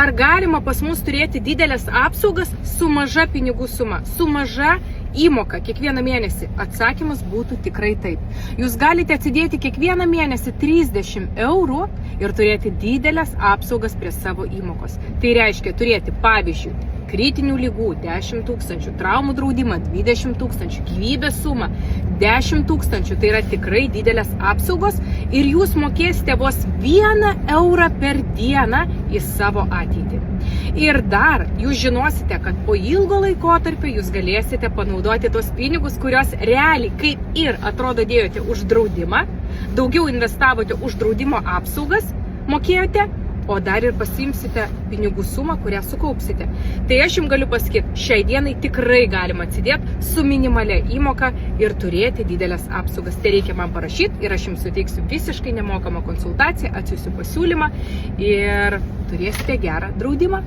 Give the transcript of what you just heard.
ar galima pas mus turėti didelės apsaugas su maža pinigų suma, su maža įmoka kiekvieną mėnesį? Atsakymas būtų tikrai taip. Jūs galite atsidėti kiekvieną mėnesį 30 eurų ir turėti didelės apsaugas prie savo įmokos. Tai reiškia turėti, pavyzdžiui, kritinių lygų 10 000, traumų draudimą 20 000, gyvybės sumą 10 000. Tai yra tikrai didelės apsaugos ir jūs mokėsite vos 1 eurą per dieną į savo ateitį. Ir dar jūs žinosite, kad po ilgo laikotarpio jūs galėsite panaudoti tos pinigus, kurios realiai kaip ir atrodo dėjote už draudimą, daugiau investavote už draudimo apsaugas, mokėjote, o dar ir pasiimsite pinigų sumą, kurią sukaupsite. Tai aš jums galiu pasakyti, šiai dienai tikrai galima atsidėti su minimalia įmoka ir turėti didelės apsaugas. Tai reikia man parašyti ir aš jums suteiksiu visiškai nemokamą konsultaciją, atsiųsiu pasiūlymą ir turėsite gerą draudimą.